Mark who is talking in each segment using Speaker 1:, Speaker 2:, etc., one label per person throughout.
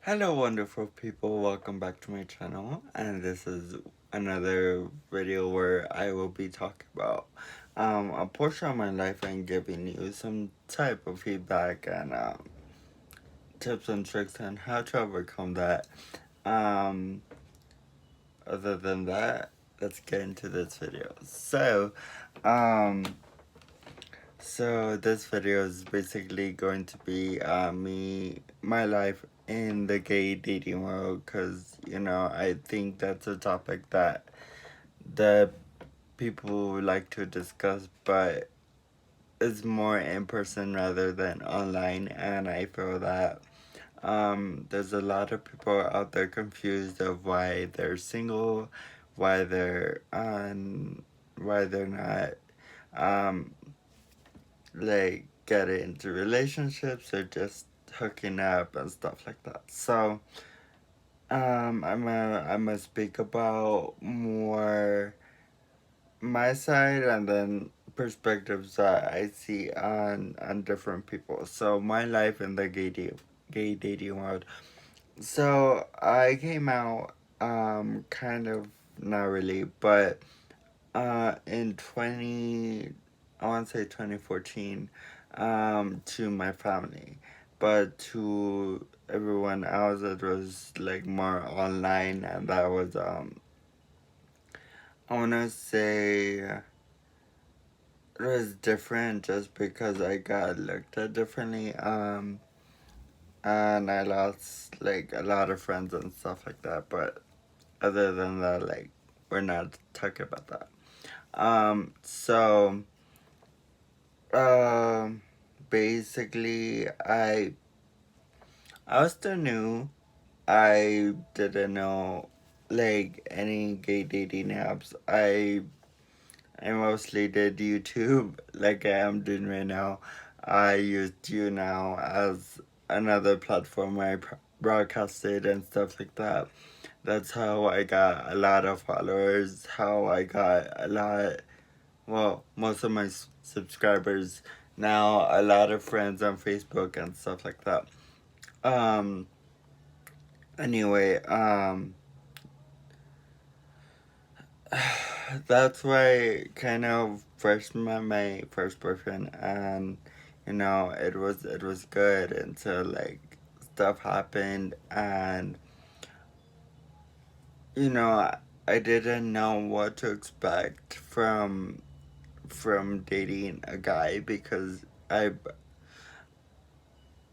Speaker 1: Hello wonderful people, welcome back to my channel, and this is another video where I will be talking about a portion of my life and giving you some type of feedback and tips and tricks on how to overcome that. Um, Other than that, let's get into this video. Um, so this video is basically going to be my life in the gay dating world, because I think that's a topic that people would like to discuss, but it's more in person rather than online, and I feel that there's a lot of people out there confused of why they're single, why they're on, why they're not um like getting into relationships or just hooking up and stuff like that. So I'm gonna speak about more my side and then perspectives that I see on different people. So my life in the gay dating world. So I came out kind of not really, but in 20, I want to say 2014, to my family, but to everyone else it was like more online, and that was I want to say it was different just because I got looked at differently, and I lost like a lot of friends and stuff like that, but other than that, like, we're not talking about that. So Um, basically, I was still new. I didn't know like any gay dating apps. I mostly did YouTube like I am doing right now. I used you now as another platform where broadcasted and stuff like that. That's how I got a lot of followers. How I got a lot, well, most of my subscribers now, a lot of friends on Facebook and stuff like that. Um, anyway, that's why I kind of first met my first boyfriend, and it was good until like stuff happened, and you know I didn't know what to expect from dating a guy because I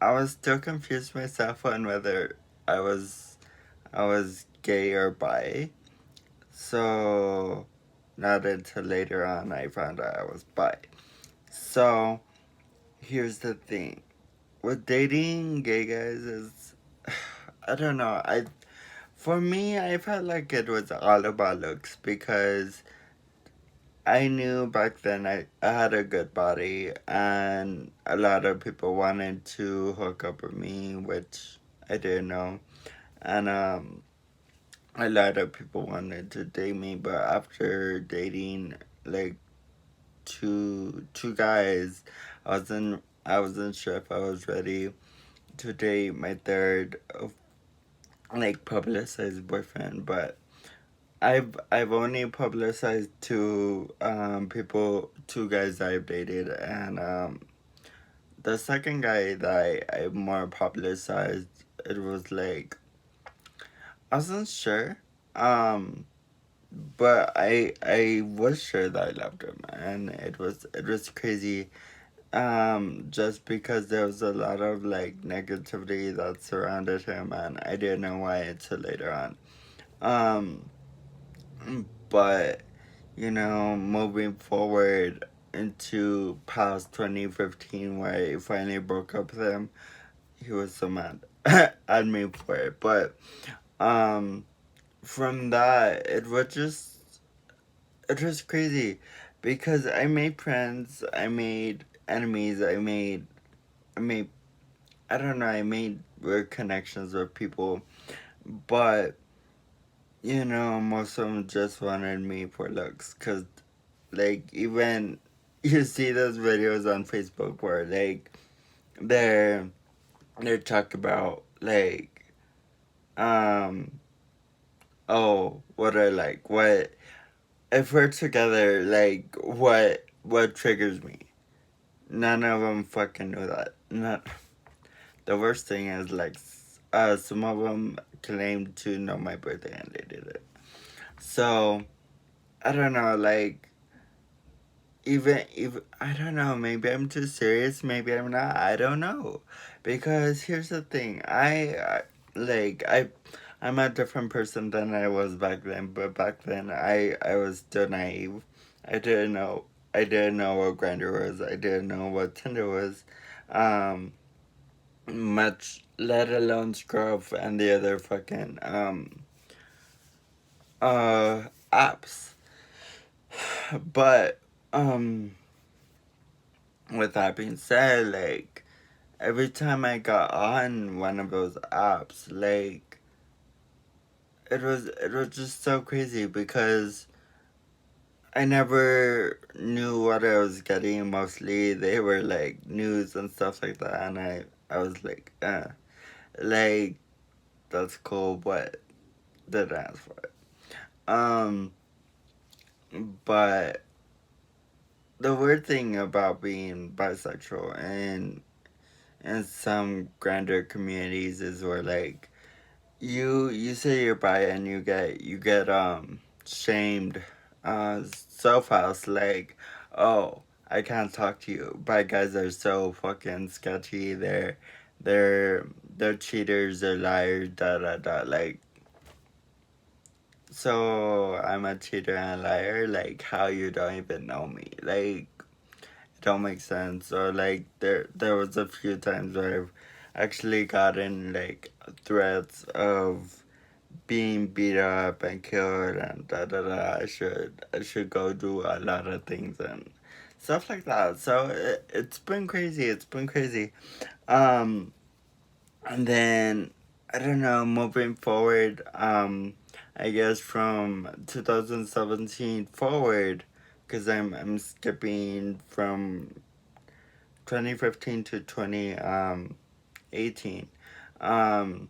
Speaker 1: was still confused myself on whether I was I was gay or bi. So not until later on I found out I was bi. So here's the thing. With dating gay guys is I don't know. I For me I felt like it was all about looks because I knew back then I had a good body and a lot of people wanted to hook up with me, which I didn't know. And a lot of people wanted to date me, but after dating like two guys, I wasn't sure if I was ready to date my third like publicized boyfriend, but I've only publicized two guys that I've dated, and the second guy that I more publicized, it was like I wasn't sure, um, but I was sure that I loved him, and it was crazy, just because there was a lot of like negativity that surrounded him, and I didn't know why until later on. Um, but moving forward into past 2015, where I finally broke up with him, he was so mad at me for it. But um, from that, it was crazy because I made friends, I made enemies, I made I don't know, I made weird connections with people, but most of them just wanted me for looks, cause like even you see those videos on Facebook where like they're they're talk about like Um, oh, what I like, what, if we're together, like, what triggers me? None of them fucking knew that. Not, the worst thing is, like, some of them claimed to know my birthday and they did it. So, I don't know, like, even I don't know, maybe I'm too serious, maybe I'm not, I don't know. Because here's the thing, like I'm a different person than I was back then, but back then I was still naive. I didn't know I didn't know what Grindr was, I didn't know what Tinder was. Um Much, let alone Scruff and the other fucking apps. But with that being said, like, every time I got on one of those apps, like, it was just so crazy because I never knew what I was getting. Mostly they were like news and stuff like that, and I was like, that's cool, but didn't ask for it. Um, but the weird thing about being bisexual and in some grander communities is where, like, you say you're bi and you get shamed, so fast, like, oh, I can't talk to you. Bi guys are so fucking sketchy. They're they're cheaters, they're liars, da da da. Like, so I'm a cheater and a liar, like, how you don't even know me. Like, it don't make sense. Or like, there was a few times where I've actually gotten like threats of being beat up and killed and da da da. I should go do a lot of things and stuff like that. So it's been crazy. It's been crazy. Um, and then I don't know. Moving forward, I guess from 2017 forward, because I'm skipping from 2015 to 2018. Um,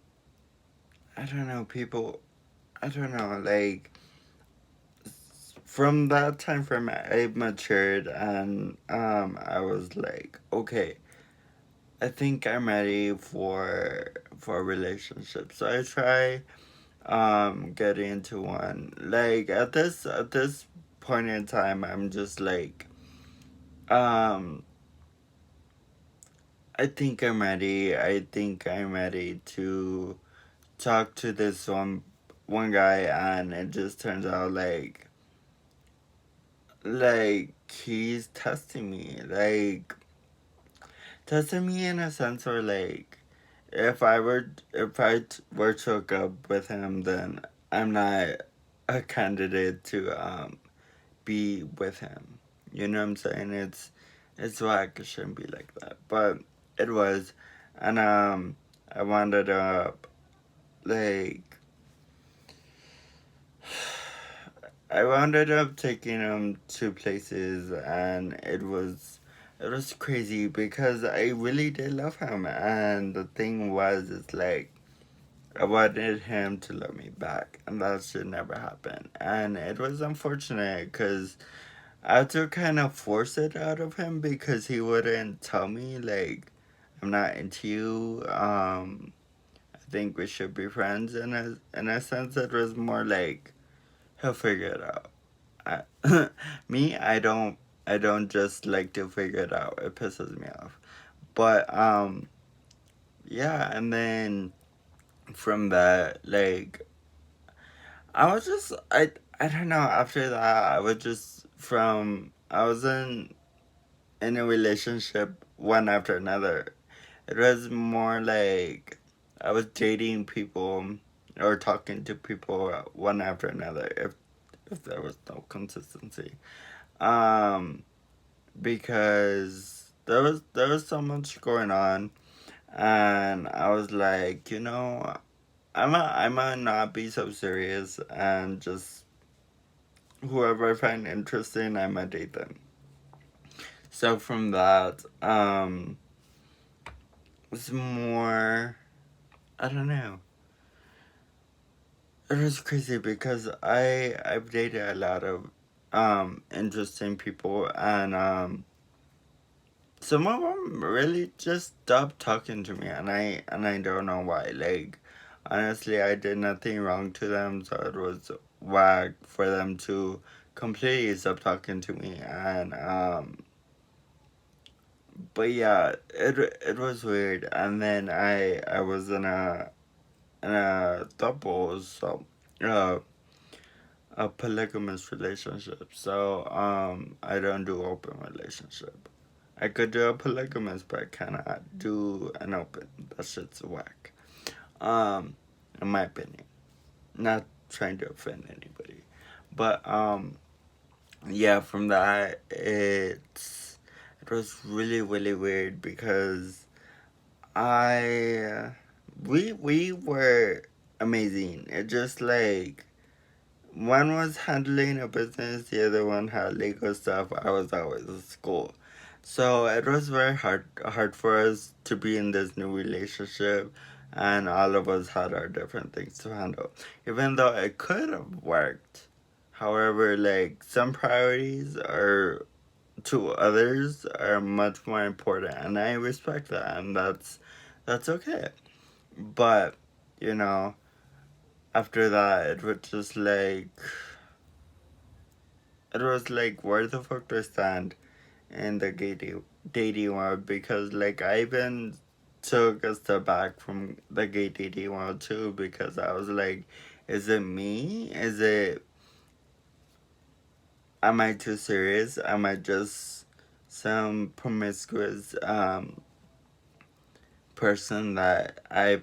Speaker 1: I don't know. People. I don't know. Like, from that time frame, I matured and I was like, okay, I think I'm ready for a relationship. So I try getting into one. Like, at this point in time, I'm just like, um I think I'm ready. I think I'm ready to talk to this one guy, and it just turns out like he's testing me, like testing me in a sense where, like, if I were to hook up with him, then I'm not a candidate to be with him. You know what I'm saying? It's whack. It shouldn't be like that, but it was. And I wound up, like, I wound up taking him to places, and it was crazy because I really did love him, and the thing was, it's like, I wanted him to love me back, and that should never happen. And it was unfortunate because I had to kind of force it out of him because he wouldn't tell me, like, I'm not into you. I think we should be friends. In a sense, it was more like he'll figure it out. Me, I don't just like to figure it out. It pisses me off. But yeah, and then from that, like, I don't know. After that, I was in a relationship one after another. It was more like I was dating people or talking to people one after another. If there was no consistency. Um, because there was so much going on, and I was like, I might not be so serious, and just whoever I find interesting, I might date them. So from that, it's more, I don't know. It was crazy because I've dated a lot of interesting people, and some of them really just stopped talking to me, and I don't know why. Like, honestly, I did nothing wrong to them, so it was whack for them to completely stop talking to me. And but yeah, it was weird. And then I was in a double, so uh a polygamous relationship. So I don't do open relationship. I could do a polygamous, but I cannot do an open. That shit's whack. Um, in my opinion, not trying to offend anybody, but yeah. From that, it was really weird because I we were amazing. It just like one was handling a business, the other one had legal stuff. I was always at school. So it was very hard for us to be in this new relationship, and all of us had our different things to handle. Even though it could have worked. However, like some priorities are to others are much more important, and I respect that, and that's okay. But, you know, after that it was just like it was like, where the fuck do I stand in the dating world? Because like I even took a step back from the gay dating world too, because I was like, is it me? Is it, am I too serious? Am I just some promiscuous person that I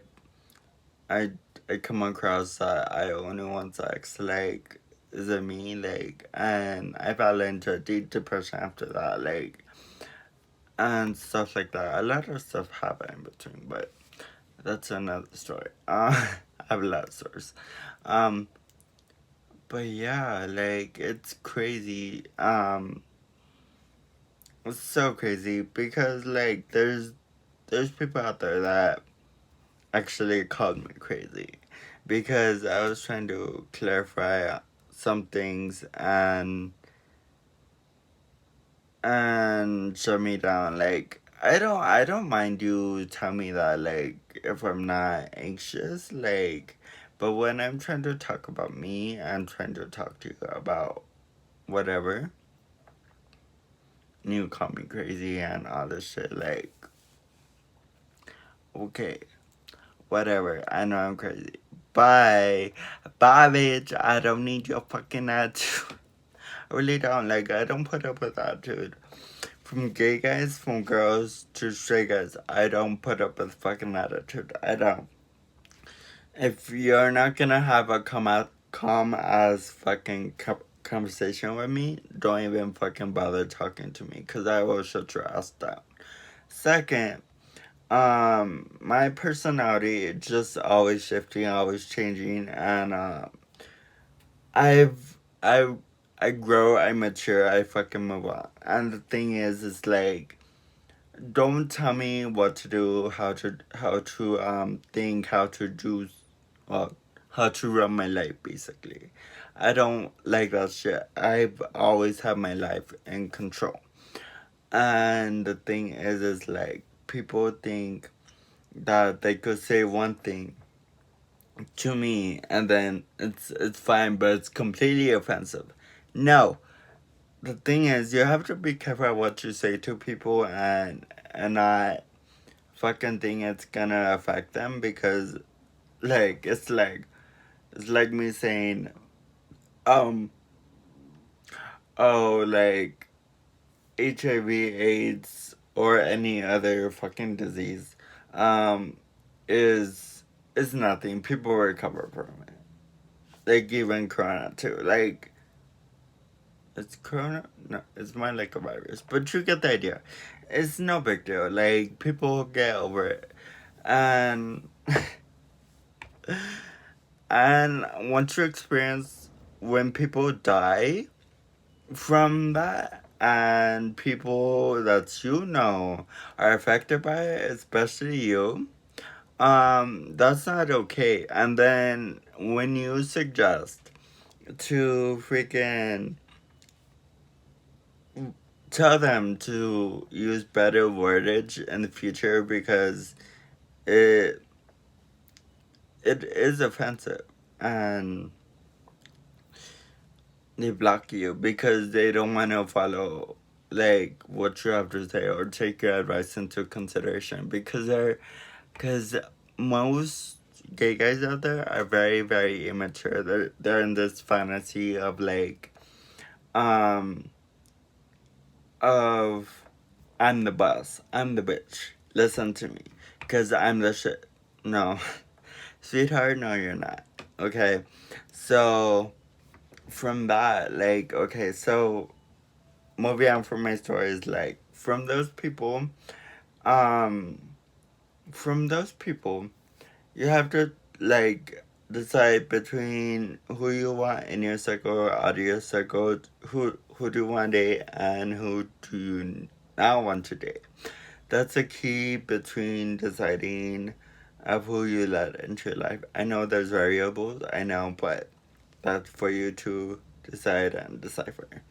Speaker 1: I come across that I only want sex? Like, is it me? Like, and I fell into a deep depression after that. Like, and stuff like that. A lot of stuff happened in between, but that's another story. I have a lot of stories. Um, but yeah, like it's crazy. It's so crazy because like there's people out there that actually called me crazy because I was trying to clarify some things and shut me down. Like I don't mind you tell me that, like, if I'm not anxious, like, but when I'm trying to talk about me and trying to talk to you about whatever, you call me crazy and all this shit. Like, okay, whatever. I know I'm crazy. Bye, bye, bitch. I don't need your fucking attitude. I really don't. Like, I don't put up with attitude. From gay guys, from girls to straight guys, I don't put up with fucking attitude. I don't. If you're not gonna have a calm as fucking conversation with me, don't even fucking bother talking to me, cause I will shut your ass down. Second, my personality is just always shifting, always changing, and I've I I grow, I mature, I fucking move on. And the thing is like, don't tell me what to do, how to think, how to do, well, how to run my life basically. I don't like that shit. I've always had my life in control. And the thing is like, people think that they could say one thing to me and then it's fine, but it's completely offensive. No. The thing is, you have to be careful what you say to people, and not fucking think it's gonna affect them, because like it's like me saying um oh, like HIV, AIDS, or any other fucking disease um is is nothing. People recover from it. Like even corona too. Like, it's corona, no, it's more like a virus, but you get the idea. It's no big deal. Like, people get over it. And and once you experience when people die from that, and people that you know are affected by it, especially you, that's not okay. And then when you suggest to freaking tell them to use better wordage in the future because it it is offensive, and they block you because they don't want to follow like what you have to say or take your advice into consideration because most gay guys out there are very, very immature. They're in this fantasy of like um of I'm the boss, I'm the bitch, listen to me because I'm the shit. No. Sweetheart, no, you're not. Okay, so from that, like, okay, so moving on from my stories, like, um, from those people, you have to, like, decide between who you want in your circle or out of your circle, who do you want to date, and who do you not want to date. That's a key between deciding of who you let into your life. I know there's variables, I know, but that's for you to decide and decipher.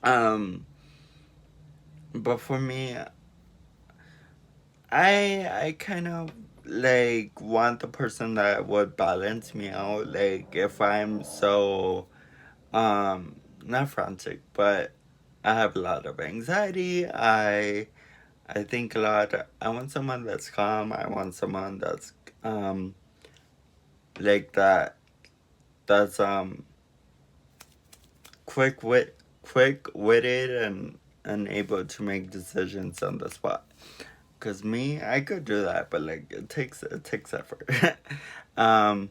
Speaker 1: Um, but for me, I kind of like want the person that would balance me out. Like if I'm so not frantic, but I have a lot of anxiety. I think a lot. I want someone that's calm. I want someone that's um like that. That's quick witted and able to make decisions on the spot. Cause me, I could do that, but like it takes effort. um,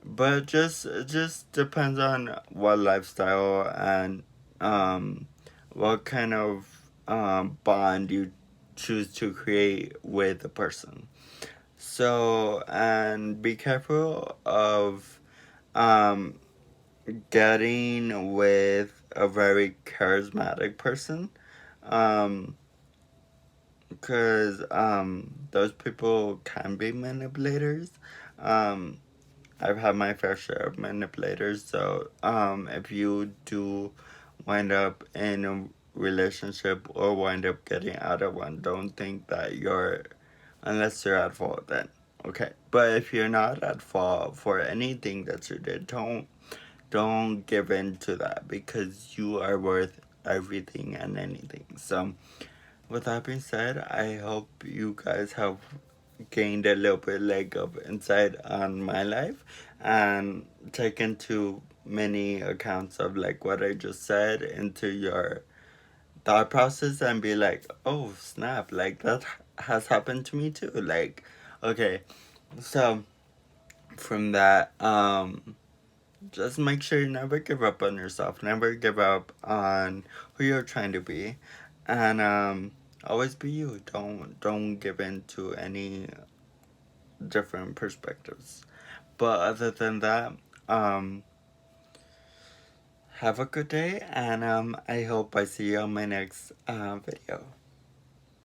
Speaker 1: but just it just depends on what lifestyle and what kind of bond you choose to create with a person. So and be careful of um getting with a very charismatic person. Um, because those people can be manipulators. Um, I've had my fair share of manipulators, so if you do wind up in a relationship or wind up getting out of one, don't think that you're, unless you're at fault, then okay. But if you're not at fault for anything that you did, don't give in to that because you are worth everything and anything. So with that being said, I hope you guys have gained a little bit like of insight on my life and taken to many accounts of like what I just said into your thought process and be like, oh snap, like that has happened to me too. Like, okay, so from that, just make sure you never give up on yourself. Never give up on who you're trying to be, and always be you. Don't give in to any different perspectives. But other than that, um, have a good day, and I hope I see you on my next video.